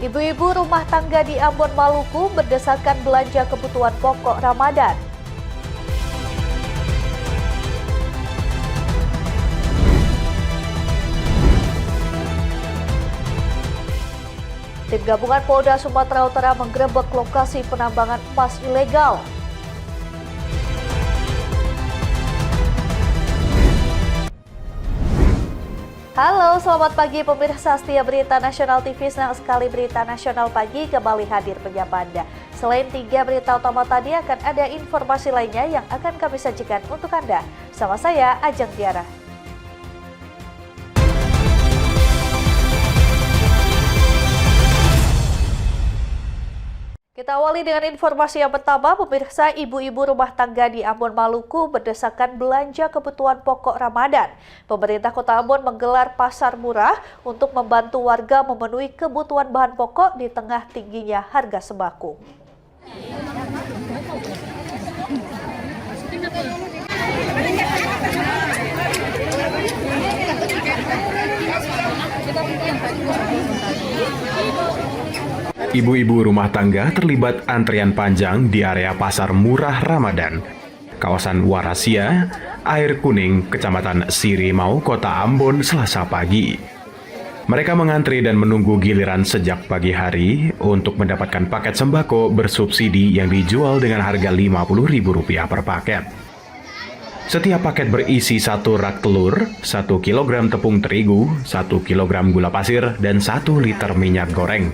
Ibu-ibu rumah tangga di Ambon, Maluku berdesakan belanja kebutuhan pokok Ramadan. Tim gabungan Polda Sumatera Utara menggerebek lokasi penambangan emas ilegal. Halo, selamat pagi pemirsa setia Berita Nasional TV. Senang sekali Berita Nasional Pagi kembali hadir menyapa Anda. Selain 3 berita utama tadi, akan ada informasi lainnya yang akan kami sajikan untuk Anda. Sama saya, Ajeng Tiara. Kita awali dengan informasi yang pertama, pemirsa. Ibu-ibu rumah tangga di Ambon, Maluku berdesakan belanja kebutuhan pokok Ramadan. Pemerintah Kota Ambon menggelar pasar murah untuk membantu warga memenuhi kebutuhan bahan pokok di tengah tingginya harga sembako. Ibu-ibu rumah tangga terlibat antrian panjang di area pasar murah Ramadan, kawasan Warasia, Air Kuning, Kecamatan Sirimau, Kota Ambon, Selasa pagi. Mereka mengantri dan menunggu giliran sejak pagi hari untuk mendapatkan paket sembako bersubsidi yang dijual dengan harga Rp50.000 per paket. Setiap paket berisi 1 rak telur, 1 kilogram tepung terigu, 1 kilogram gula pasir, dan 1 liter minyak goreng.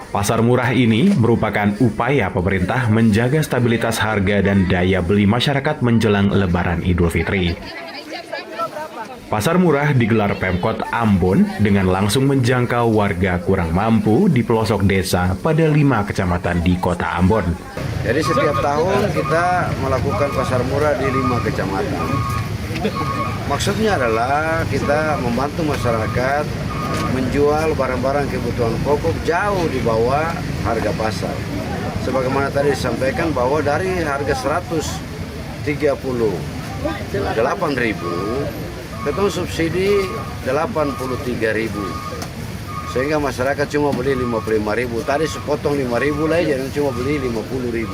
Pasar murah ini merupakan upaya pemerintah menjaga stabilitas harga dan daya beli masyarakat menjelang Lebaran Idul Fitri. Pasar murah digelar Pemkot Ambon dengan langsung menjangkau warga kurang mampu di pelosok desa pada 5 kecamatan di Kota Ambon. Jadi setiap tahun kita melakukan pasar murah di 5 kecamatan. Maksudnya adalah kita membantu masyarakat menjual barang-barang kebutuhan pokok jauh di bawah harga pasar. Sebagaimana tadi disampaikan bahwa dari harga 138.000 ketemu subsidi 83.000. Sehingga masyarakat cuma beli 55.000. Tadi sepotong 5.000 lah, jadi cuma beli 50.000.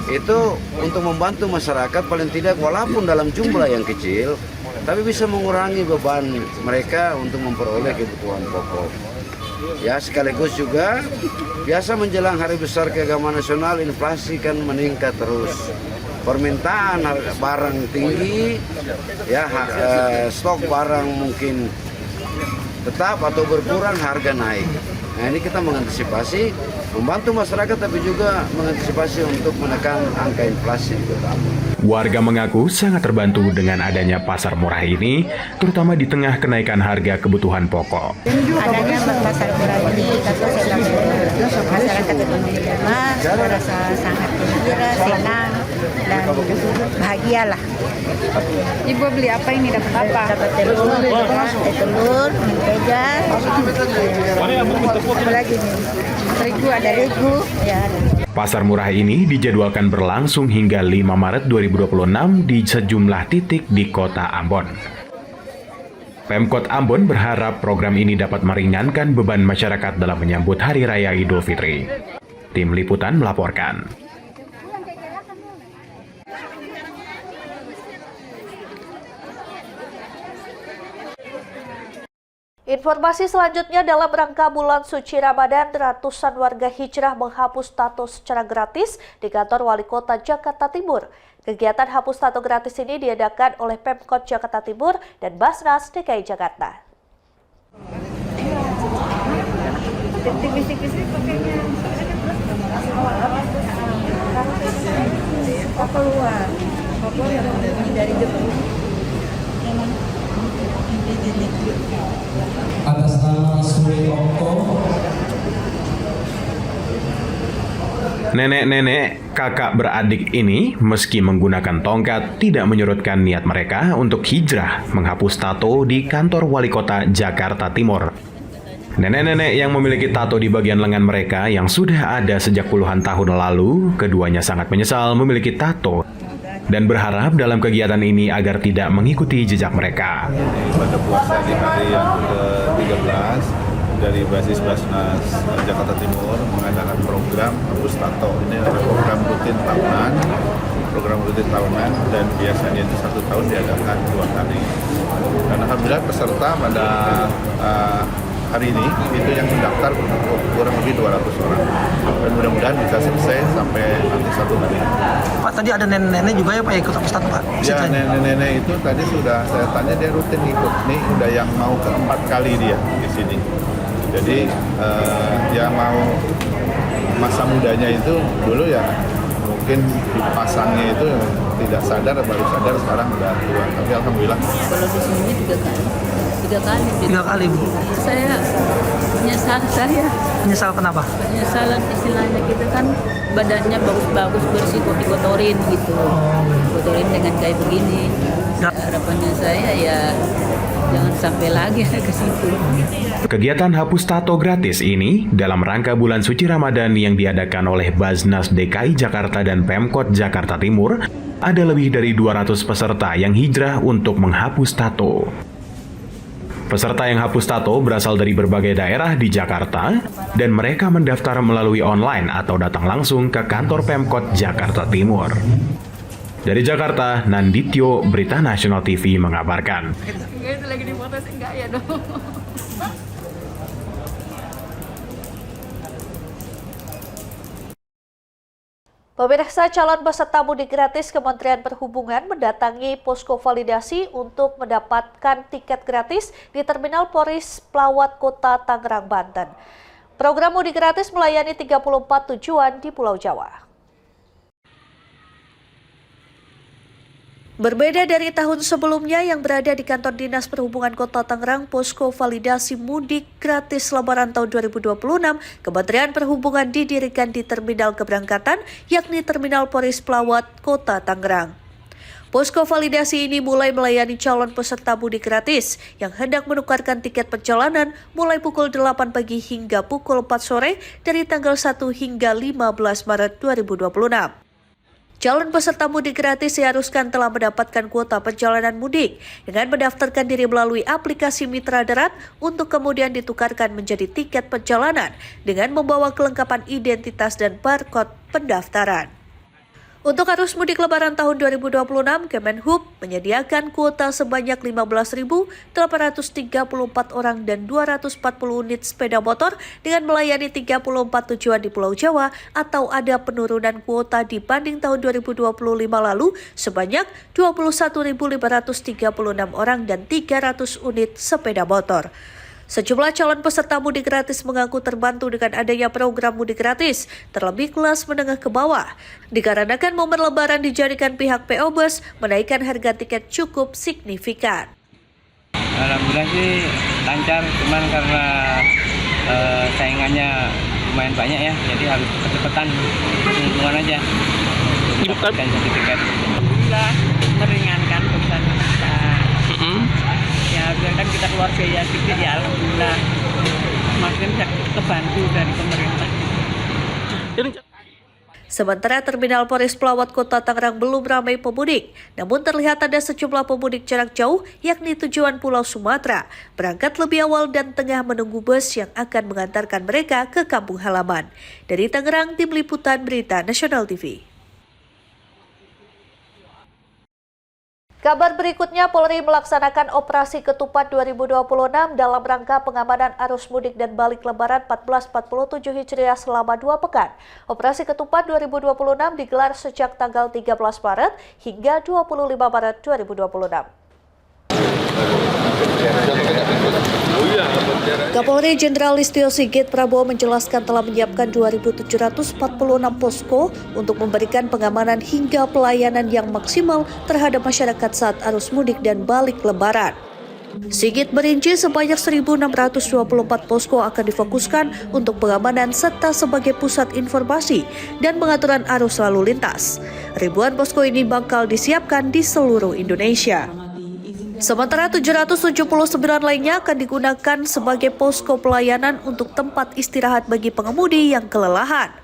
Itu untuk membantu masyarakat paling tidak walaupun dalam jumlah yang kecil, tapi bisa mengurangi beban mereka untuk memperoleh kebutuhan pokok. Ya, sekaligus juga biasa menjelang hari besar keagamaan nasional, inflasi kan meningkat terus. Permintaan barang tinggi, ya stok barang mungkin tetap atau berkurang, harga naik. Nah, ini kita mengantisipasi, membantu masyarakat tapi juga mengantisipasi untuk menekan angka inflasi di Kota Ambon. Warga mengaku sangat terbantu dengan adanya pasar murah ini, terutama di tengah kenaikan harga kebutuhan pokok. Adanya pasar murah ini tentu masyarakat ekonomi lemah, merasa sangat gembira, senang, dan bahagialah. Ibu beli apa ini, dapat apa? Dapat telur, mentega, apa lagi nih? Terigu, ada terigu, ya. Pasar murah ini dijadwalkan berlangsung hingga 5 Maret 2026 di sejumlah titik di Kota Ambon. Pemkot Ambon berharap program ini dapat meringankan beban masyarakat dalam menyambut Hari Raya Idul Fitri. Tim Liputan melaporkan. Informasi selanjutnya, dalam rangka bulan suci Ramadan, ratusan warga hijrah menghapus tato secara gratis di kantor Wali Kota Jakarta Timur. Kegiatan hapus tato gratis ini diadakan oleh Pemkot Jakarta Timur dan Basnas DKI Jakarta. Atas nama Suri Oko, Nenek-nenek, kakak beradik ini meski menggunakan tongkat tidak menyurutkan niat mereka untuk hijrah menghapus tato di kantor Wali Kota Jakarta Timur. Nenek-nenek yang memiliki tato di bagian lengan mereka yang sudah ada sejak puluhan tahun lalu, keduanya sangat menyesal memiliki tato dan berharap dalam kegiatan ini agar tidak mengikuti jejak mereka. Pada puasa di hari yang ke-13 dari basis Basnas Jakarta Timur mengadakan program Hapus Tato. Ini adalah program rutin tahunan dan biasanya itu 1 tahun diadakan 2 kali. Dan alhamdulillah peserta pada hari ini itu yang mendaftar kurang lebih 200 orang. Dan mudah-mudahan bisa selesai sampai nanti 1 hari. Pak, tadi ada nenek-nenek juga ya Pak ikut Hapus Tato Pak? Ya, nenek-nenek itu tadi sudah saya tanya, dia rutin ikut. Nih udah yang mau ke-4 kali dia di sini. Jadi dia mau masa mudanya itu dulu ya mungkin dipasangnya itu tidak sadar, baru sadar sekarang udah tua. Tapi alhamdulillah. Kalau di sini 3 kali. 3 kali Bu. Saya Menyesal kenapa? penyesalan istilahnya kita kan badannya bagus-bagus bersih kok dikotorin gitu. Kotorin dengan kayak begini. Harapannya saya ya jangan sampai lagi ke situ. Kegiatan hapus tato gratis ini dalam rangka bulan suci Ramadan yang diadakan oleh Basnas DKI Jakarta dan Pemkot Jakarta Timur, ada lebih dari 200 peserta yang hijrah untuk menghapus tato. Peserta yang hapus tato berasal dari berbagai daerah di Jakarta dan mereka mendaftar melalui online atau datang langsung ke kantor Pemkot Jakarta Timur. Dari Jakarta, Nandityo, Berita Nasional TV mengabarkan. Itu lagi di foto enggak ya dong. Pemirsa, calon peserta mudik gratis Kementerian Perhubungan mendatangi posko validasi untuk mendapatkan tiket gratis di Terminal Poris Plawat Kota Tangerang, Banten. Program mudik gratis melayani 34 tujuan di Pulau Jawa. Berbeda dari tahun sebelumnya yang berada di kantor Dinas Perhubungan Kota Tangerang, posko validasi mudik gratis Lebaran tahun 2026, Kementerian Perhubungan didirikan di terminal keberangkatan, yakni Terminal Poris Plawat Kota Tangerang. Posko validasi ini mulai melayani calon peserta mudik gratis yang hendak menukarkan tiket perjalanan mulai pukul 8 pagi hingga pukul 4 sore dari tanggal 1 hingga 15 Maret 2026. Calon peserta mudik gratis diharuskan telah mendapatkan kuota perjalanan mudik dengan mendaftarkan diri melalui aplikasi Mitra Darat untuk kemudian ditukarkan menjadi tiket perjalanan dengan membawa kelengkapan identitas dan barcode pendaftaran. Untuk arus mudik Lebaran tahun 2026, Kemenhub menyediakan kuota sebanyak 15.834 orang dan 240 unit sepeda motor dengan melayani 34 tujuan di Pulau Jawa atau ada penurunan kuota dibanding tahun 2025 lalu sebanyak 21.536 orang dan 300 unit sepeda motor. Sejumlah calon peserta mudik gratis mengaku terbantu dengan adanya program mudik gratis, terlebih kelas menengah ke bawah. Dikarenakan momen Lebaran dijadikan pihak PO Bus menaikkan harga tiket cukup signifikan. Alhamdulillah sih lancar, cuman karena saingannya lumayan banyak ya, jadi harus kecepatan, hitungan aja dapatkan sertifikat. Alhamdulillah meringankan beban kita. Ya biarkan kita keluar biaya sedikit ya, alhamdulillah. Makin kebantu dari pemerintah. Sementara Terminal Poris Plawat Kota Tangerang belum ramai pemudik, namun terlihat ada sejumlah pemudik jarak jauh, yakni tujuan Pulau Sumatera, berangkat lebih awal dan tengah menunggu bus yang akan mengantarkan mereka ke kampung halaman. Dari Tangerang, Tim Liputan Berita Nasional TV. Kabar berikutnya, Polri melaksanakan Operasi Ketupat 2026 dalam rangka pengamanan arus mudik dan balik Lebaran 1447 Hijriah selama 2 pekan. Operasi Ketupat 2026 digelar sejak tanggal 13 Maret hingga 25 Maret 2026. Kapolri Jenderal Listio Sigit Prabowo menjelaskan telah menyiapkan 2.746 posko untuk memberikan pengamanan hingga pelayanan yang maksimal terhadap masyarakat saat arus mudik dan balik Lebaran. Sigit merinci sebanyak 1.624 posko akan difokuskan untuk pengamanan serta sebagai pusat informasi dan pengaturan arus lalu lintas. Ribuan posko ini bakal disiapkan di seluruh Indonesia. Sementara 779 lainnya akan digunakan sebagai posko pelayanan untuk tempat istirahat bagi pengemudi yang kelelahan.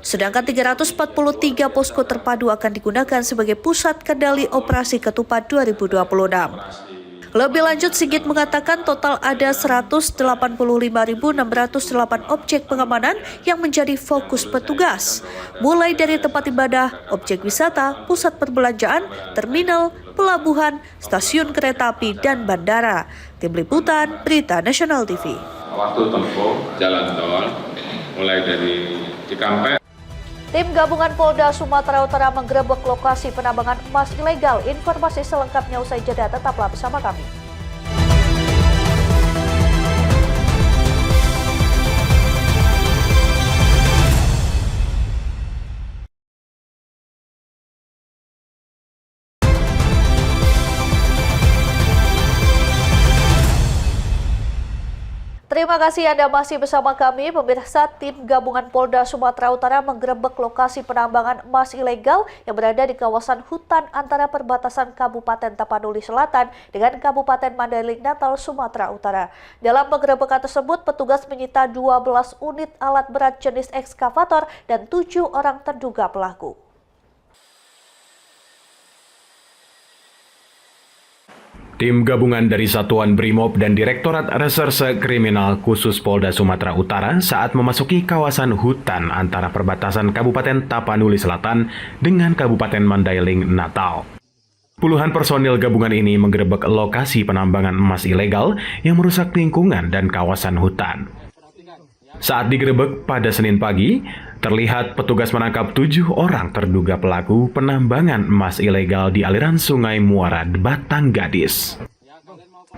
Sedangkan 343 posko terpadu akan digunakan sebagai pusat kendali operasi Ketupat 2026. Lebih lanjut, Sigit mengatakan total ada 185.608 objek pengamanan yang menjadi fokus petugas, mulai dari tempat ibadah, objek wisata, pusat perbelanjaan, terminal, pelabuhan, stasiun kereta api, dan bandara. Tim Liputan, Berita Nasional TV. Waktu tempuh jalan tol mulai dari Cikampek. Tim gabungan Polda Sumatera Utara menggerebek lokasi penambangan emas ilegal. Informasi selengkapnya usai jeda, tetaplah bersama kami. Terima kasih Anda masih bersama kami. Pemirsa, tim gabungan Polda Sumatera Utara menggerebek lokasi penambangan emas ilegal yang berada di kawasan hutan antara perbatasan Kabupaten Tapanuli Selatan dengan Kabupaten Mandailing Natal, Sumatera Utara. Dalam penggerebekan tersebut, petugas menyita 12 unit alat berat jenis ekskavator dan 7 orang terduga pelaku. Tim gabungan dari Satuan Brimob dan Direktorat Reserse Kriminal Khusus Polda Sumatera Utara saat memasuki kawasan hutan antara perbatasan Kabupaten Tapanuli Selatan dengan Kabupaten Mandailing Natal. Puluhan personil gabungan ini menggerebek lokasi penambangan emas ilegal yang merusak lingkungan dan kawasan hutan. Saat digerebek pada Senin pagi, terlihat petugas menangkap 7 orang terduga pelaku penambangan emas ilegal di aliran Sungai Muara, Batanggadis.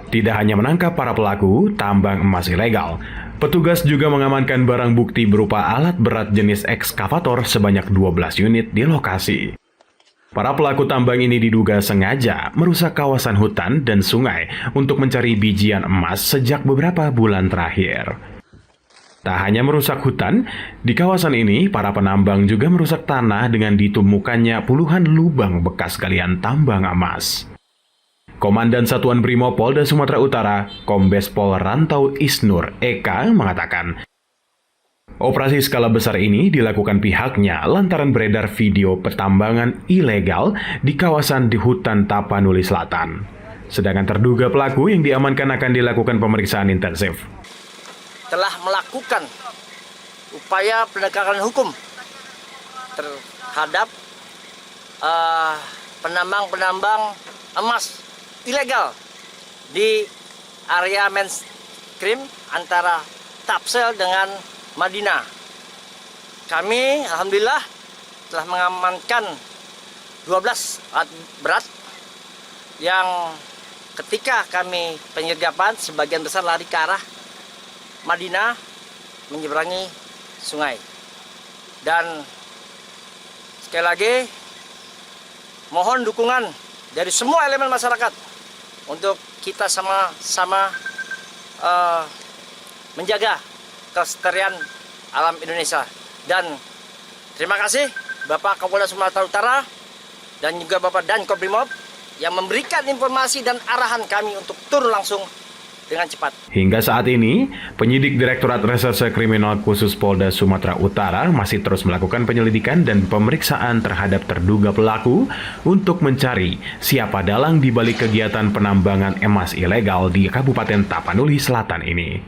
Tidak hanya menangkap para pelaku tambang emas ilegal, petugas juga mengamankan barang bukti berupa alat berat jenis ekskavator sebanyak 12 unit di lokasi. Para pelaku tambang ini diduga sengaja merusak kawasan hutan dan sungai untuk mencari bijian emas sejak beberapa bulan terakhir. Tak hanya merusak hutan, di kawasan ini para penambang juga merusak tanah dengan ditemukannya puluhan lubang bekas galian tambang emas. Komandan Satuan Brimob Polda Sumatera Utara, Kombes Pol Rantau Isnur Eka mengatakan, operasi skala besar ini dilakukan pihaknya lantaran beredar video pertambangan ilegal di kawasan di hutan Tapanuli Selatan. Sedangkan terduga pelaku yang diamankan akan dilakukan pemeriksaan intensif. Telah melakukan upaya penegakan hukum terhadap penambang-penambang emas ilegal di area mainstream antara Tapsel dengan Madinah. Kami alhamdulillah telah mengamankan 12 alat berat yang ketika kami penyergapan sebagian besar lari ke arah Madinah menyeberangi sungai. Dan sekali lagi mohon dukungan dari semua elemen masyarakat untuk kita sama-sama menjaga kelestarian alam Indonesia. Dan terima kasih Bapak Kapolda Sumatera Utara dan juga Bapak Dankobrimob yang memberikan informasi dan arahan kami untuk turun langsung dengan cepat. Hingga saat ini, penyidik Direktorat Reserse Kriminal Khusus Polda Sumatera Utara masih terus melakukan penyelidikan dan pemeriksaan terhadap terduga pelaku untuk mencari siapa dalang di balik kegiatan penambangan emas ilegal di Kabupaten Tapanuli Selatan ini.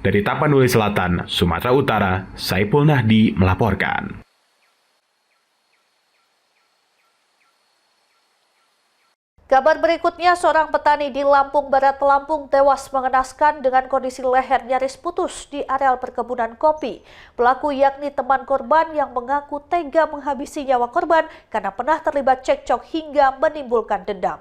Dari Tapanuli Selatan, Sumatera Utara, Saipul Nahdi melaporkan. Kabar berikutnya, seorang petani di Lampung Barat, Lampung tewas mengenaskan dengan kondisi leher nyaris putus di areal perkebunan kopi. Pelaku yakni teman korban yang mengaku tega menghabisi nyawa korban karena pernah terlibat cekcok hingga menimbulkan dendam.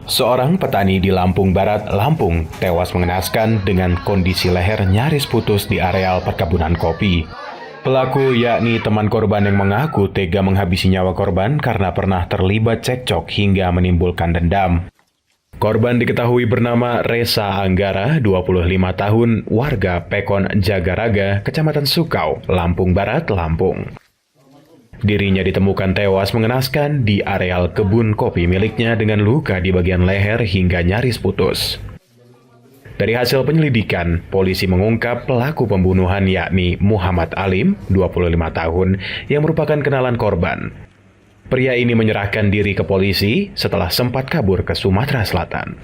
Seorang petani di Lampung Barat, Lampung tewas mengenaskan dengan kondisi leher nyaris putus di areal perkebunan kopi. Pelaku yakni teman korban yang mengaku tega menghabisi nyawa korban karena pernah terlibat cekcok hingga menimbulkan dendam. Korban diketahui bernama Resa Anggara, 25 tahun, warga Pekon Jagaraga, Kecamatan Sukau, Lampung Barat, Lampung. Dirinya ditemukan tewas mengenaskan di areal kebun kopi miliknya dengan luka di bagian leher hingga nyaris putus. Dari hasil penyelidikan, polisi mengungkap pelaku pembunuhan yakni Muhammad Alim, 25 tahun, yang merupakan kenalan korban. Pria ini menyerahkan diri ke polisi setelah sempat kabur ke Sumatera Selatan.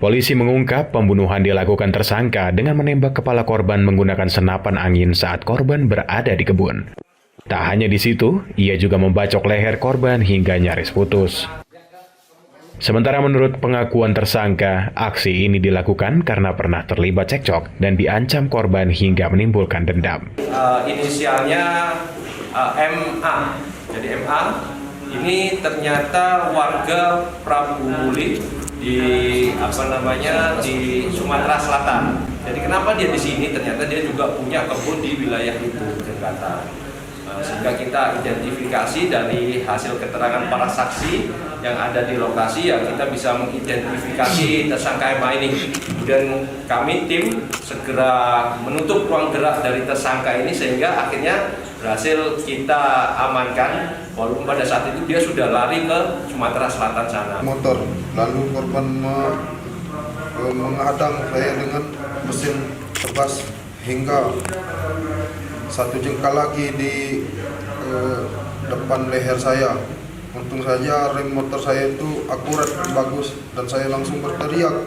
Polisi mengungkap pembunuhan dilakukan tersangka dengan menembak kepala korban menggunakan senapan angin saat korban berada di kebun. Tak hanya di situ, ia juga membacok leher korban hingga nyaris putus. Sementara menurut pengakuan tersangka, aksi ini dilakukan karena pernah terlibat cekcok dan diancam korban hingga menimbulkan dendam. Inisialnya MA. Jadi MA ini ternyata warga Prabu Muli di di Sumatera Selatan. Jadi kenapa dia di sini? Ternyata dia juga punya kebun di wilayah itu, Jakarta. Sehingga kita identifikasi dari hasil keterangan para saksi yang ada di lokasi, ya kita bisa mengidentifikasi tersangka MA ini. Kemudian kami tim segera menutup ruang gerak dari tersangka ini sehingga akhirnya berhasil kita amankan. Walaupun pada saat itu dia sudah lari ke Sumatera Selatan sana. Motor, lalu korban menghadang saya dengan mesin tebas hingga 1 jengkal lagi di depan leher saya. Untung saja rem motor saya itu akurat, bagus, dan saya langsung berteriak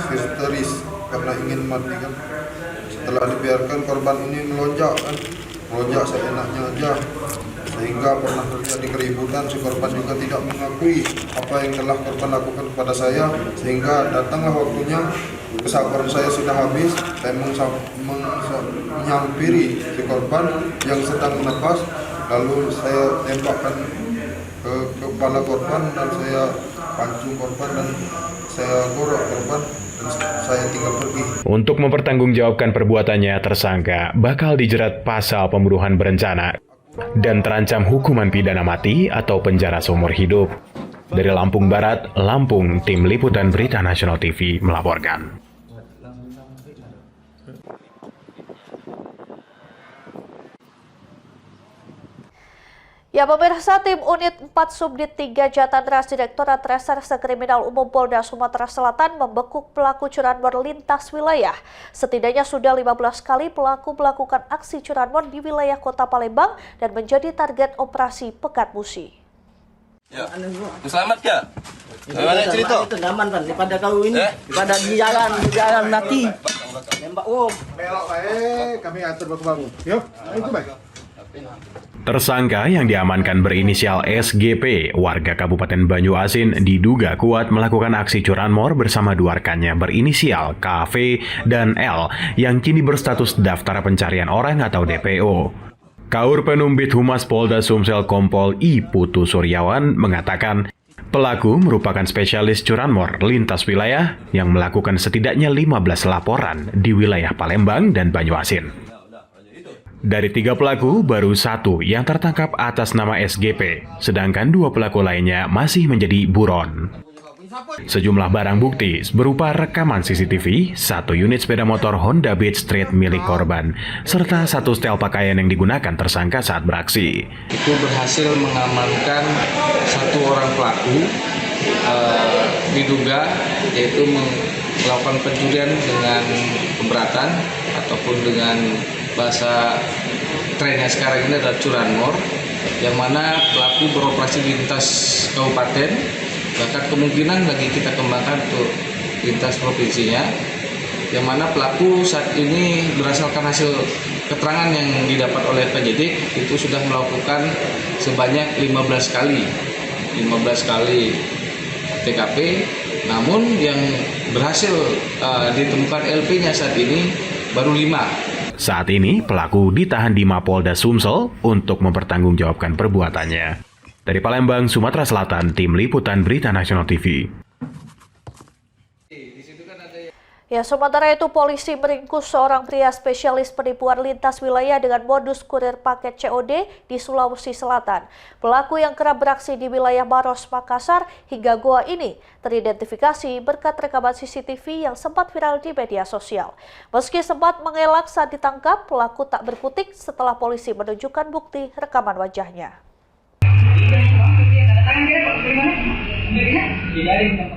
histeris karena ingin mati kan. Setelah dibiarkan korban ini melonjak seenaknya aja, sehingga pernah terjadi keributan. Si korban juga tidak mengakui apa yang telah korban lakukan kepada saya, sehingga datanglah waktunya kesabaran saya sudah habis. Saya menyampiri si korban yang sedang menebas, lalu saya tembakkan ke kepala korban dan saya pancung korban dan saya gorok korban dan saya tinggal pergi. Untuk mempertanggungjawabkan perbuatannya, tersangka bakal dijerat pasal pembunuhan berencana dan terancam hukuman pidana mati atau penjara seumur hidup. Dari Lampung Barat, Lampung, Tim Liputan Berita Nasional TV melaporkan. Ya, pemirsa, tim Unit 4 Subdit 3 Jatan Ras Direktorat Reserse Kriminal Umum Polda Sumatera Selatan membekuk pelaku curanmor lintas wilayah. Setidaknya sudah 15 kali pelaku melakukan aksi curanmor di wilayah Kota Palembang dan menjadi target operasi Pekat Musi. Ya, selamat ya. Gimana cerita? Itu nyaman kan daripada kau ini, daripada di jalan mati. Nembak belok kami atur baku-baku. Yuk, itu baik. Tersangka yang diamankan berinisial SGP, warga Kabupaten Banyuasin, diduga kuat melakukan aksi curanmor bersama dua rekannya berinisial KV dan L yang kini berstatus daftar pencarian orang atau DPO. Kaur Penumbit Humas Polda Sumsel Kompol I Putu Suryawan mengatakan pelaku merupakan spesialis curanmor lintas wilayah yang melakukan setidaknya 15 laporan di wilayah Palembang dan Banyuasin. Dari 3 pelaku, baru 1 yang tertangkap atas nama SGP, sedangkan 2 pelaku lainnya masih menjadi buron. Sejumlah barang bukti berupa rekaman CCTV, 1 unit sepeda motor Honda Beat Street milik korban, serta 1 setel pakaian yang digunakan tersangka saat beraksi. Itu berhasil mengamankan 1 orang pelaku, diduga yaitu melakukan pencurian dengan pemberatan ataupun dengan bahasa trennya sekarang ini adalah curanmor, yang mana pelaku beroperasi di lintas kabupaten, bahkan kemungkinan lagi kita kembangkan untuk lintas provinsinya, yang mana pelaku saat ini berdasarkan hasil keterangan yang didapat oleh penyidik itu sudah melakukan sebanyak 15 kali TKP, namun yang berhasil ditemukan LP-nya saat ini baru 5. Saat ini, pelaku ditahan di Mapolda Sumsel untuk mempertanggungjawabkan perbuatannya. Dari Palembang, Sumatera Selatan, Tim Liputan Berita Nasional TV. Ya, sementara itu polisi meringkus seorang pria spesialis penipuan lintas wilayah dengan modus kurir paket COD di Sulawesi Selatan. Pelaku yang kerap beraksi di wilayah Maros, Makassar hingga Goa ini teridentifikasi berkat rekaman CCTV yang sempat viral di media sosial. Meski sempat mengelak saat ditangkap, pelaku tak berkutik setelah polisi menunjukkan bukti rekaman wajahnya.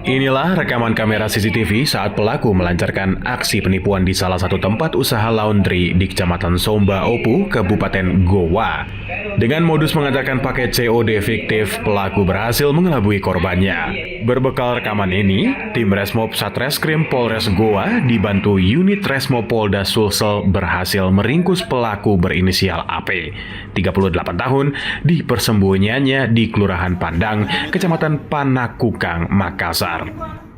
Inilah rekaman kamera CCTV saat pelaku melancarkan aksi penipuan di salah satu tempat usaha laundry di Kecamatan Somba Opu, Kabupaten Goa. Dengan modus mengantarkan paket COD fiktif, pelaku berhasil mengelabui korbannya. Berbekal rekaman ini, tim Resmob Satreskrim Polres Goa dibantu unit Resmob Polda Sulsel berhasil meringkus pelaku berinisial AP, 38 tahun, di persembunyiannya di Kelurahan Pandang, Kecamatan Panakukang, Makassar.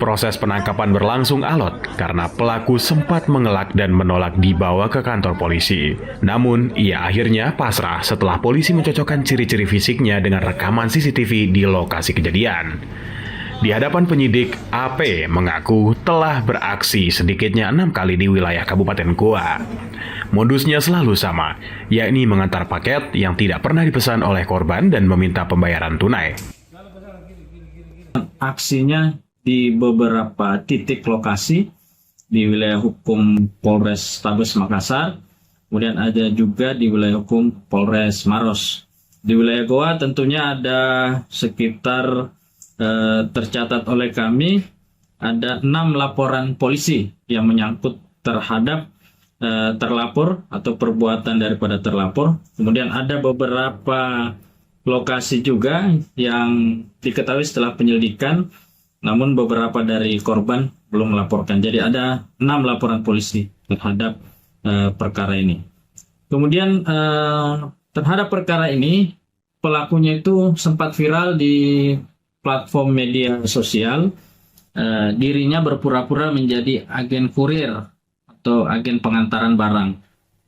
Proses penangkapan berlangsung alot karena pelaku sempat mengelak dan menolak dibawa ke kantor polisi. Namun, ia akhirnya pasrah setelah polisi mencocokkan ciri-ciri fisiknya dengan rekaman CCTV di lokasi kejadian. Di hadapan penyidik, AP mengaku telah beraksi sedikitnya 6 kali di wilayah Kabupaten Goa. Modusnya selalu sama, yakni mengantar paket yang tidak pernah dipesan oleh korban dan meminta pembayaran tunai. Aksinya di beberapa titik lokasi di wilayah hukum Polres Tabes Makassar, kemudian ada juga di wilayah hukum Polres Maros. Di wilayah Goa tentunya ada sekitar tercatat oleh kami ada 6 laporan polisi yang menyangkut terhadap terlapor atau perbuatan daripada terlapor. Kemudian ada beberapa lokasi juga yang diketahui setelah penyelidikan, namun beberapa dari korban belum melaporkan. Jadi ada 6 laporan polisi terhadap perkara ini. Kemudian terhadap perkara ini, pelakunya itu sempat viral di platform media sosial. Dirinya berpura-pura menjadi agen kurir atau agen pengantaran barang.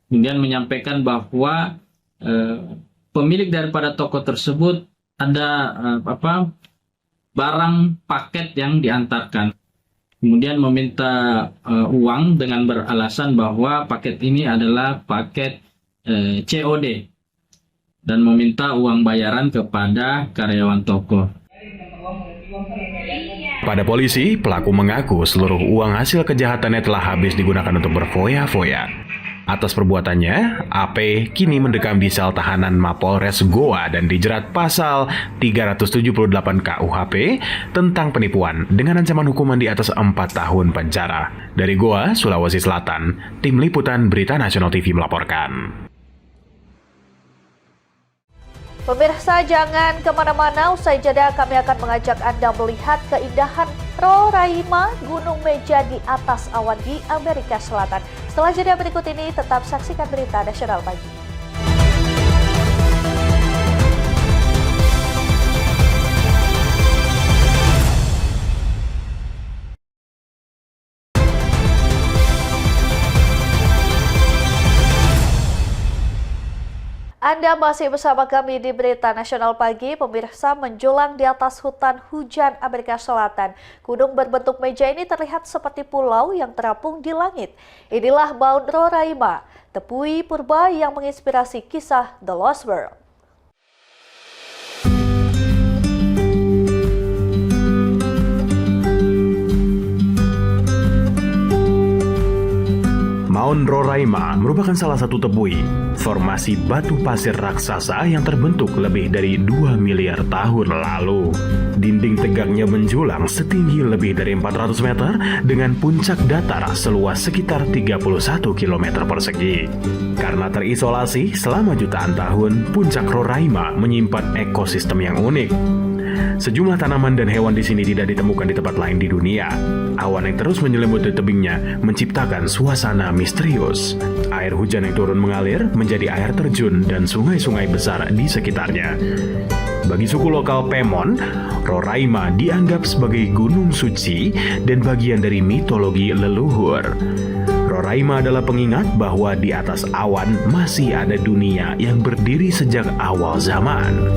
Kemudian menyampaikan bahwa pemilik daripada toko tersebut ada barang paket yang diantarkan. Kemudian meminta uang dengan beralasan bahwa paket ini adalah paket COD dan meminta uang bayaran kepada karyawan toko. Pada polisi, pelaku mengaku seluruh uang hasil kejahatannya telah habis digunakan untuk berfoya-foya. Atas perbuatannya, AP kini mendekam di sel tahanan Mapolres Goa dan dijerat pasal 378 KUHP tentang penipuan dengan ancaman hukuman di atas 4 tahun penjara. Dari Goa, Sulawesi Selatan, Tim Liputan Berita Nasional TV melaporkan. Pemirsa, jangan kemana-mana, usai jeda kami akan mengajak Anda melihat keindahan Roraima, Gunung Meja di atas awan di Amerika Selatan. Setelah jeda berikut ini, tetap saksikan Berita Nasional Pagi. Anda masih bersama kami di Berita Nasional Pagi. Pemirsa, menjulang di atas hutan hujan Amerika Selatan, gunung berbentuk meja ini terlihat seperti pulau yang terapung di langit. Inilah Mount Roraima, tepui purba yang menginspirasi kisah The Lost World. Mount Roraima merupakan salah satu tepui, formasi batu pasir raksasa yang terbentuk lebih dari 2 miliar tahun lalu. Dinding tegaknya menjulang setinggi lebih dari 400 meter dengan puncak datar seluas sekitar 31 km persegi. Karena terisolasi selama jutaan tahun, puncak Roraima menyimpan ekosistem yang unik. Sejumlah tanaman dan hewan di sini tidak ditemukan di tempat lain di dunia. Awan yang terus menyelimuti tebingnya menciptakan suasana misterius. Air hujan yang turun mengalir menjadi air terjun dan sungai-sungai besar di sekitarnya. Bagi suku lokal Pemon, Roraima dianggap sebagai gunung suci dan bagian dari mitologi leluhur. Roraima adalah pengingat bahwa di atas awan masih ada dunia yang berdiri sejak awal zaman.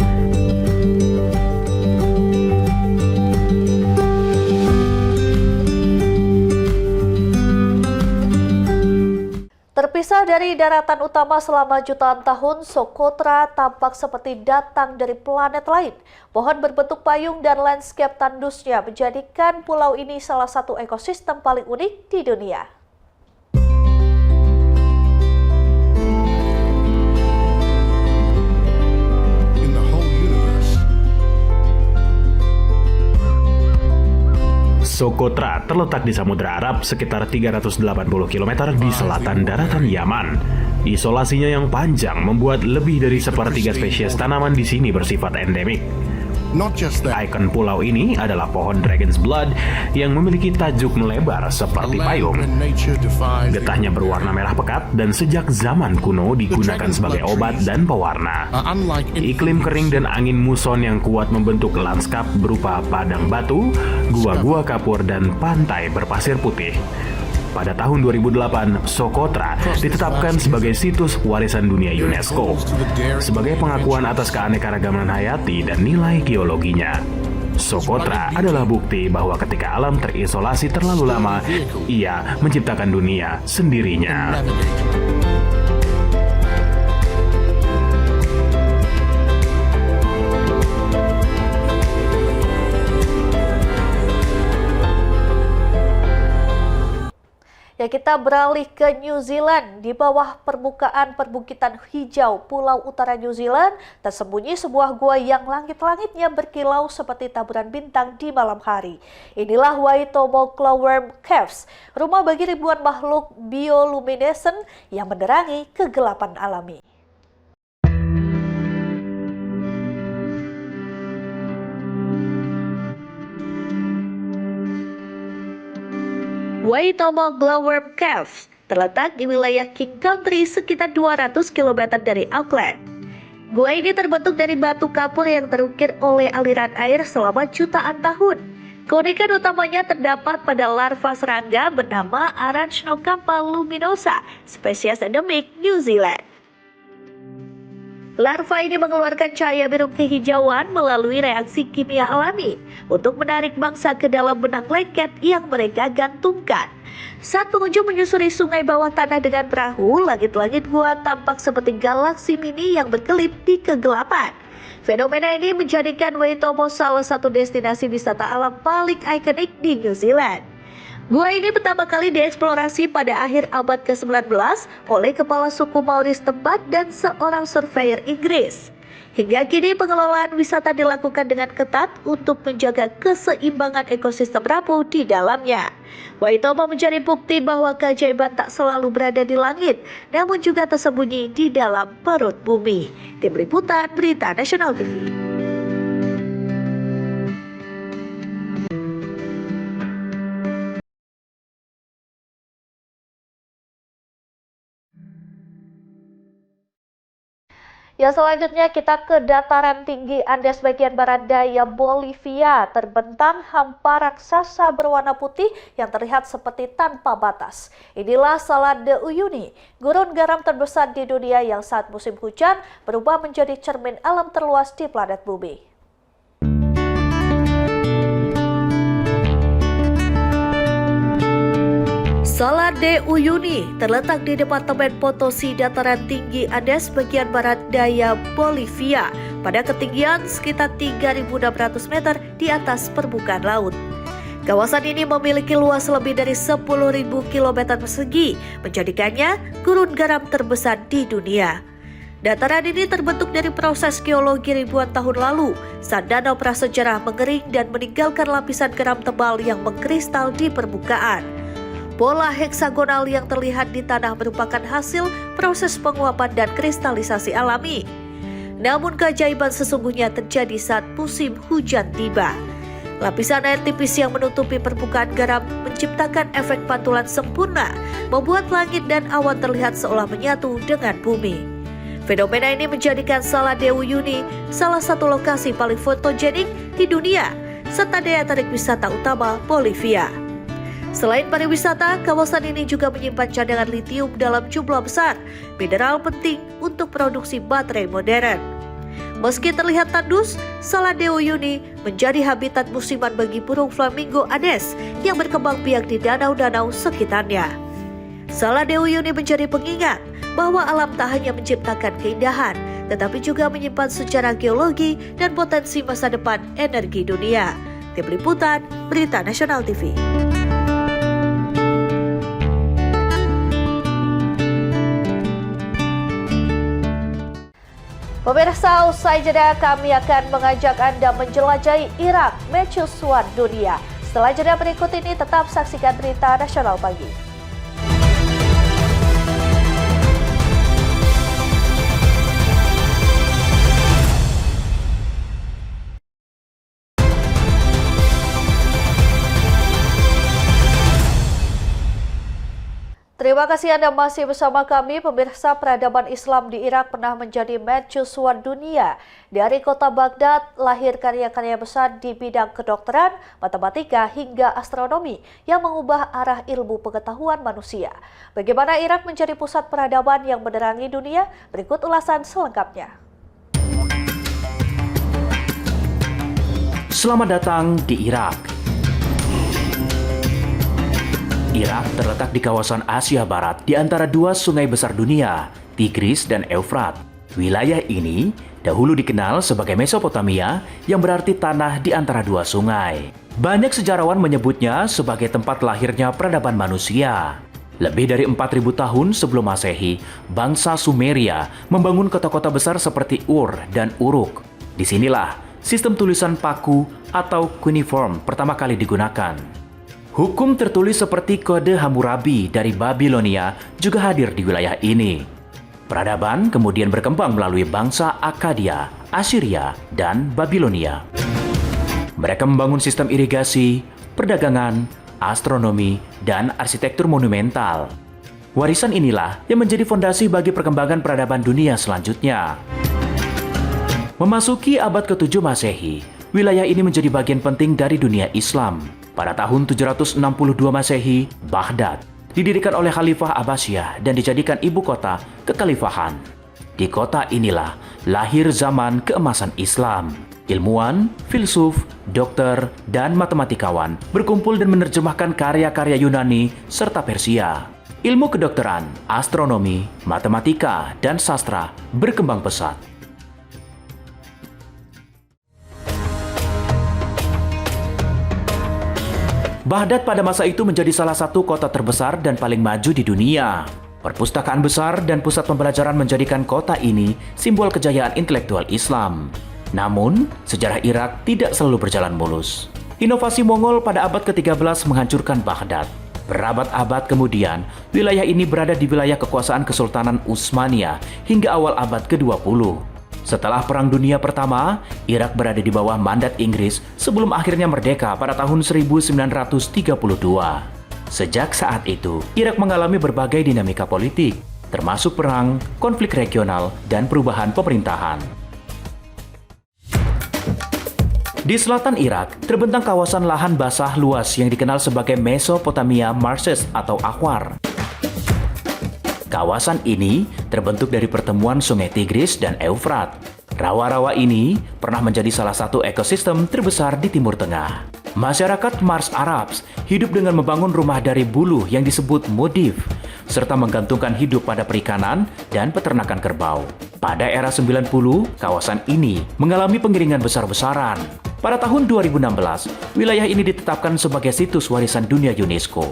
Terpisah dari daratan utama selama jutaan tahun, Socotra tampak seperti datang dari planet lain. Pohon berbentuk payung dan landscape tandusnya menjadikan pulau ini salah satu ekosistem paling unik di dunia. Socotra terletak di Samudra Arab sekitar 380 km di selatan daratan Yaman. Isolasinya yang panjang membuat lebih dari sepertiga spesies tanaman di sini bersifat endemik. Ikon pulau ini adalah pohon Dragon's Blood yang memiliki tajuk melebar seperti payung. Getahnya berwarna merah pekat dan sejak zaman kuno digunakan sebagai obat dan pewarna. Iklim kering dan angin muson yang kuat membentuk lanskap berupa padang batu, gua-gua kapur dan pantai berpasir putih. Pada tahun 2008, Socotra ditetapkan sebagai situs warisan dunia UNESCO sebagai pengakuan atas keanekaragaman hayati dan nilai geologinya. Socotra adalah bukti bahwa ketika alam terisolasi terlalu lama, ia menciptakan dunia sendirinya. Ya, kita beralih ke New Zealand. Di bawah permukaan perbukitan hijau Pulau Utara New Zealand, tersembunyi sebuah gua yang langit-langitnya berkilau seperti taburan bintang di malam hari. Inilah Waitomo Glowworm Caves, rumah bagi ribuan makhluk bioluminescent yang menerangi kegelapan alami. Waitomo Glowworm Caves terletak di wilayah King Country sekitar 200 km dari Auckland. Gua ini terbentuk dari batu kapur yang terukir oleh aliran air selama jutaan tahun. Keunikan utamanya terdapat pada larva serangga bernama Aranchnocampa luminosa, spesies endemik New Zealand. Larva ini mengeluarkan cahaya biru kehijauan melalui reaksi kimia alami untuk menarik mangsa ke dalam benang lengket yang mereka gantungkan. Saat pengunjung menyusuri sungai bawah tanah dengan perahu, langit-langit gua tampak seperti galaksi mini yang berkelip di kegelapan. Fenomena ini menjadikan Waitomo salah satu destinasi wisata alam paling ikonik di New Zealand. Gua ini pertama kali dieksplorasi pada akhir abad ke-19 oleh kepala suku Maori setempat dan seorang surveyor Inggris. Hingga kini pengelolaan wisata dilakukan dengan ketat untuk menjaga keseimbangan ekosistem rapuh di dalamnya. Waitomo menjadi bukti bahwa keajaiban tak selalu berada di langit, namun juga tersembunyi di dalam perut bumi. Tim Liputan Berita Nasional TV. Ya, selanjutnya kita ke dataran tinggi Andes bagian barat daya Bolivia. Terbentang hampa raksasa berwarna putih yang terlihat seperti tanpa batas. Inilah Salar de Uyuni, gurun garam terbesar di dunia yang saat musim hujan berubah menjadi cermin alam terluas di planet bumi. Salar de Uyuni terletak di Departemen Potosi, dataran tinggi Andes bagian barat daya Bolivia, pada ketinggian sekitar 3.600 meter di atas permukaan laut. Kawasan ini memiliki luas lebih dari 10.000 km persegi, menjadikannya gurun garam terbesar di dunia. Dataran ini terbentuk dari proses geologi ribuan tahun lalu, saat danau prasejarah mengering dan meninggalkan lapisan garam tebal yang mengkristal di permukaan. Bola heksagonal yang terlihat di tanah merupakan hasil proses penguapan dan kristalisasi alami. Namun keajaiban sesungguhnya terjadi saat musim hujan tiba. Lapisan air tipis yang menutupi permukaan garam menciptakan efek pantulan sempurna, membuat langit dan awan terlihat seolah menyatu dengan bumi. Fenomena ini menjadikan Salar de Uyuni salah satu lokasi paling fotogenik di dunia, serta daya tarik wisata utama Bolivia. Selain pariwisata, kawasan ini juga menyimpan cadangan litium dalam jumlah besar, mineral penting untuk produksi baterai modern. Meski terlihat tandus, Salar de Uyuni menjadi habitat musiman bagi burung flamingo Andes yang berkembang biak di danau-danau sekitarnya. Salar de Uyuni menjadi pengingat bahwa alam tak hanya menciptakan keindahan, tetapi juga menyimpan sejarah geologi dan potensi masa depan energi dunia. Tim Liputan Berita Nasional TV. Pemirsa, usai jeda kami akan mengajak Anda menjelajahi Irak, mercusuar dunia. Setelah jeda berikut ini, tetap saksikan Berita Nasional Pagi. Terima kasih Anda masih bersama kami. Pemirsa, peradaban Islam di Irak pernah menjadi mercusuar dunia. Dari kota Baghdad, lahir karya-karya besar di bidang kedokteran, matematika, hingga astronomi yang mengubah arah ilmu pengetahuan manusia. Bagaimana Irak menjadi pusat peradaban yang menerangi dunia? Berikut ulasan selengkapnya. Selamat datang di Irak. Irak terletak di kawasan Asia Barat di antara dua sungai besar dunia, Tigris dan Eufrat. Wilayah ini dahulu dikenal sebagai Mesopotamia yang berarti tanah di antara dua sungai. Banyak sejarawan menyebutnya sebagai tempat lahirnya peradaban manusia. Lebih dari 4.000 tahun sebelum Masehi, bangsa Sumeria membangun kota-kota besar seperti Ur dan Uruk. Disinilah sistem tulisan paku atau cuneiform pertama kali digunakan. Hukum tertulis seperti kode Hammurabi dari Babilonia juga hadir di wilayah ini. Peradaban kemudian berkembang melalui bangsa Akkadia, Assyria, dan Babilonia. Mereka membangun sistem irigasi, perdagangan, astronomi, dan arsitektur monumental. Warisan inilah yang menjadi fondasi bagi perkembangan peradaban dunia selanjutnya. Memasuki abad ke-7 Masehi, wilayah ini menjadi bagian penting dari dunia Islam. Pada tahun 762 Masehi, Baghdad didirikan oleh Khalifah Abbasiyah dan dijadikan ibu kota kekhalifahan. Di kota inilah lahir zaman keemasan Islam. Ilmuwan, filsuf, dokter, dan matematikawan berkumpul dan menerjemahkan karya-karya Yunani serta Persia. Ilmu kedokteran, astronomi, matematika, dan sastra berkembang pesat. Baghdad pada masa itu menjadi salah satu kota terbesar dan paling maju di dunia. Perpustakaan besar dan pusat pembelajaran menjadikan kota ini simbol kejayaan intelektual Islam. Namun, sejarah Irak tidak selalu berjalan mulus. Inovasi Mongol pada abad ke-13 menghancurkan Baghdad. Berabad-abad kemudian, wilayah ini berada di wilayah kekuasaan Kesultanan Utsmaniyah hingga awal abad ke-20. Setelah Perang Dunia Pertama, Irak berada di bawah mandat Inggris sebelum akhirnya merdeka pada tahun 1932. Sejak saat itu, Irak mengalami berbagai dinamika politik, termasuk perang, konflik regional, dan perubahan pemerintahan. Di selatan Irak, terbentang kawasan lahan basah luas yang dikenal sebagai Mesopotamia Marshes atau Akwar. Kawasan ini terbentuk dari pertemuan sungai Tigris dan Eufrat. Rawa-rawa ini pernah menjadi salah satu ekosistem terbesar di Timur Tengah. Masyarakat Mars Arabs hidup dengan membangun rumah dari buluh yang disebut modif, serta menggantungkan hidup pada perikanan dan peternakan kerbau. Pada era 90, kawasan ini mengalami pengiringan besar-besaran. Pada tahun 2016, wilayah ini ditetapkan sebagai situs warisan dunia UNESCO.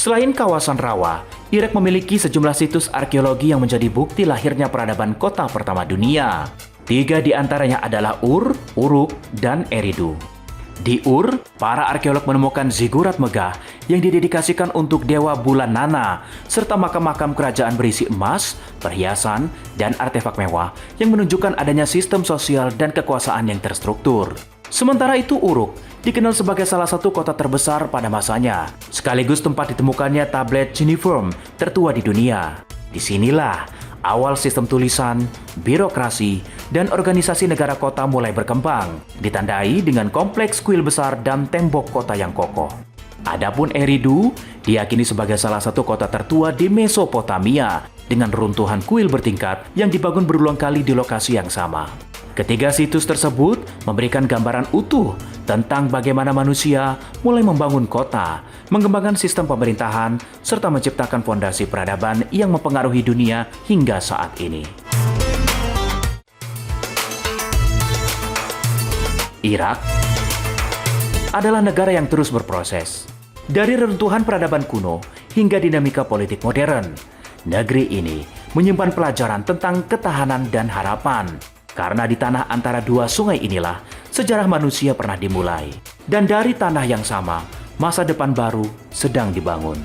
Selain kawasan rawa, Irak memiliki sejumlah situs arkeologi yang menjadi bukti lahirnya peradaban kota pertama dunia. 3 di antaranya adalah Ur, Uruk, dan Eridu. Di Ur, para arkeolog menemukan zigurat megah yang didedikasikan untuk dewa bulan Nana, serta makam-makam kerajaan berisi emas, perhiasan, dan artefak mewah yang menunjukkan adanya sistem sosial dan kekuasaan yang terstruktur. Sementara itu Uruk dikenal sebagai salah satu kota terbesar pada masanya, sekaligus tempat ditemukannya tablet cuneiform tertua di dunia. Disinilah awal sistem tulisan, birokrasi, dan organisasi negara kota mulai berkembang, ditandai dengan kompleks kuil besar dan tembok kota yang kokoh. Adapun Eridu diyakini sebagai salah satu kota tertua di Mesopotamia dengan runtuhan kuil bertingkat yang dibangun berulang kali di lokasi yang sama. Ketiga situs tersebut memberikan gambaran utuh tentang bagaimana manusia mulai membangun kota, mengembangkan sistem pemerintahan, serta menciptakan fondasi peradaban yang mempengaruhi dunia hingga saat ini. Irak adalah negara yang terus berproses. Dari reruntuhan peradaban kuno hingga dinamika politik modern, negeri ini menyimpan pelajaran tentang ketahanan dan harapan. Karena di tanah antara dua sungai inilah sejarah manusia pernah dimulai. Dan dari tanah yang sama, masa depan baru sedang dibangun.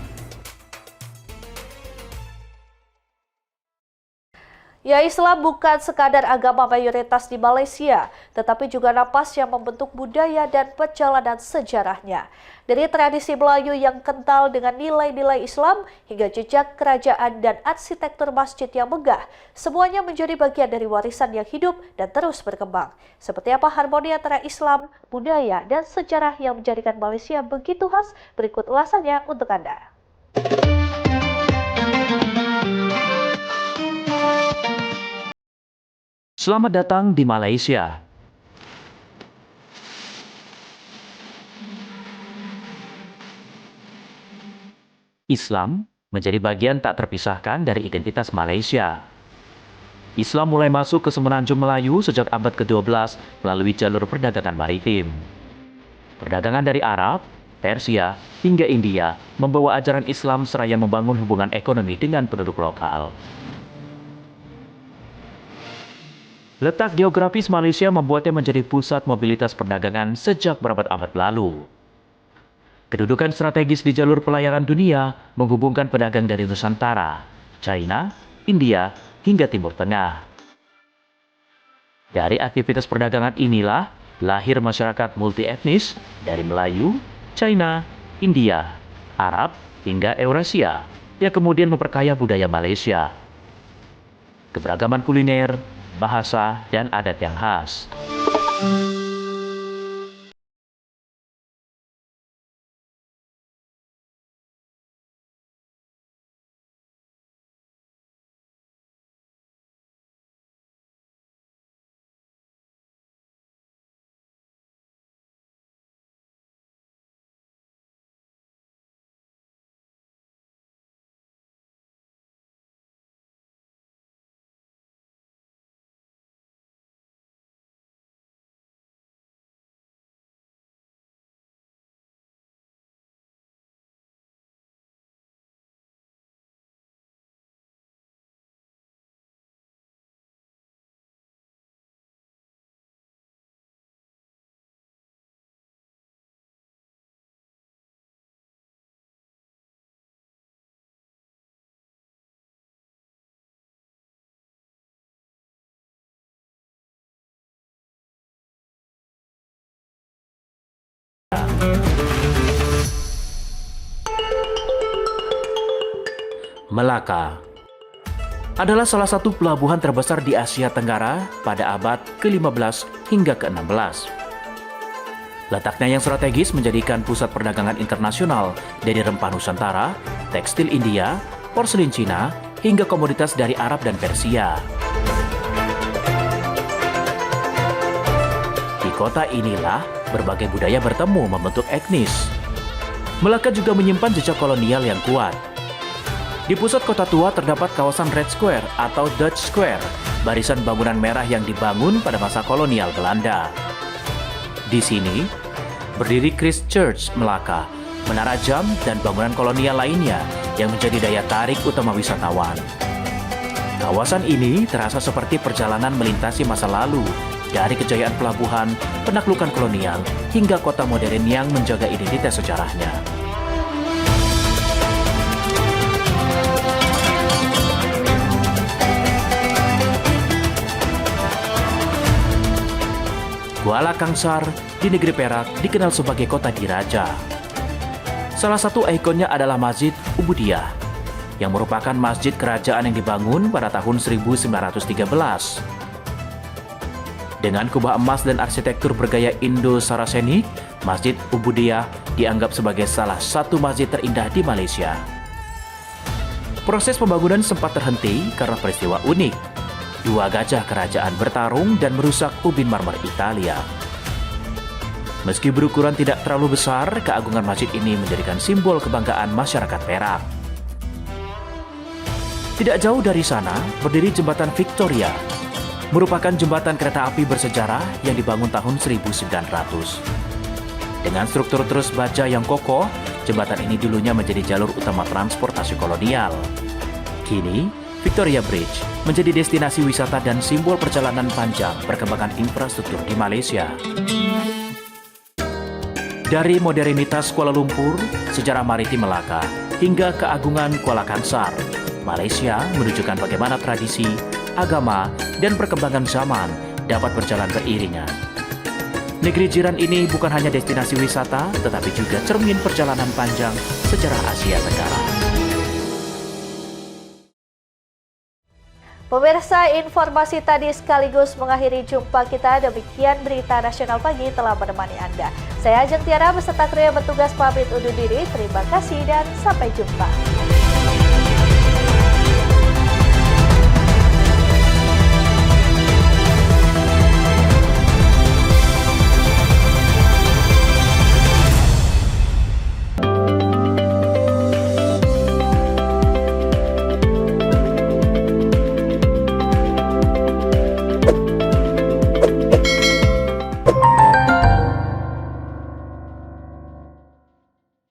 Ya, Islam bukan sekadar agama mayoritas di Malaysia, tetapi juga napas yang membentuk budaya dan perjalanan sejarahnya. Dari tradisi Melayu yang kental dengan nilai-nilai Islam hingga jejak kerajaan dan arsitektur masjid yang megah, semuanya menjadi bagian dari warisan yang hidup dan terus berkembang. Seperti apa harmoni antara Islam, budaya, dan sejarah yang menjadikan Malaysia begitu khas? Berikut ulasannya untuk Anda. Selamat datang di Malaysia. Islam menjadi bagian tak terpisahkan dari identitas Malaysia. Islam mulai masuk ke Semenanjung Melayu sejak abad ke-12 melalui jalur perdagangan maritim. Perdagangan dari Arab, Persia, hingga India membawa ajaran Islam seraya membangun hubungan ekonomi dengan penduduk lokal. Letak geografis Malaysia membuatnya menjadi pusat mobilitas perdagangan sejak berabad-abad lalu. Kedudukan strategis di jalur pelayaran dunia menghubungkan pedagang dari Nusantara, China, India, hingga Timur Tengah. Dari aktivitas perdagangan inilah lahir masyarakat multi-etnis dari Melayu, China, India, Arab, hingga Eurasia yang kemudian memperkaya budaya Malaysia. Keberagaman kuliner, bahasa, dan adat yang khas. Melaka adalah salah satu pelabuhan terbesar di Asia Tenggara pada abad ke-15 hingga ke-16. Letaknya yang strategis menjadikan pusat perdagangan internasional dari rempah Nusantara, tekstil India, porselin Cina, hingga komoditas dari Arab dan Persia. Di kota inilah berbagai budaya bertemu membentuk etnis. Melaka juga menyimpan jejak kolonial yang kuat. Di pusat kota tua terdapat kawasan Red Square atau Dutch Square, barisan bangunan merah yang dibangun pada masa kolonial Belanda. Di sini, berdiri Christ Church Melaka, menara jam, dan bangunan kolonial lainnya yang menjadi daya tarik utama wisatawan. Kawasan ini terasa seperti perjalanan melintasi masa lalu, dari kejayaan pelabuhan, penaklukan kolonial, hingga kota modern yang menjaga identitas sejarahnya. Kuala Kangsar di negeri Perak dikenal sebagai kota diraja. Salah satu ikonnya adalah Masjid Ubudiyah, yang merupakan masjid kerajaan yang dibangun pada tahun 1913. Dengan kubah emas dan arsitektur bergaya Indo-Sarasenik, Masjid Ubudiyah dianggap sebagai salah satu masjid terindah di Malaysia. Proses pembangunan sempat terhenti karena peristiwa unik. Dua gajah kerajaan bertarung dan merusak ubin marmer Italia. Meski berukuran tidak terlalu besar, keagungan masjid ini menjadikan simbol kebanggaan masyarakat Perak. Tidak jauh dari sana, berdiri Jembatan Victoria, merupakan jembatan kereta api bersejarah yang dibangun tahun 1900. Dengan struktur terus baja yang kokoh, jembatan ini dulunya menjadi jalur utama transportasi kolonial. Kini, Victoria Bridge menjadi destinasi wisata dan simbol perjalanan panjang perkembangan infrastruktur di Malaysia. Dari modernitas Kuala Lumpur, sejarah maritim Melaka, hingga keagungan Kuala Kangsar, Malaysia menunjukkan bagaimana tradisi, agama, dan perkembangan zaman dapat berjalan beriringan. Negeri jiran ini bukan hanya destinasi wisata, tetapi juga cermin perjalanan panjang sejarah Asia Tenggara. Pemirsa, informasi tadi sekaligus mengakhiri jumpa kita. Demikian Berita Nasional Pagi telah menemani Anda. Saya Ajeng Tiara beserta kru yang bertugas pamit undur diri. Terima kasih dan sampai jumpa.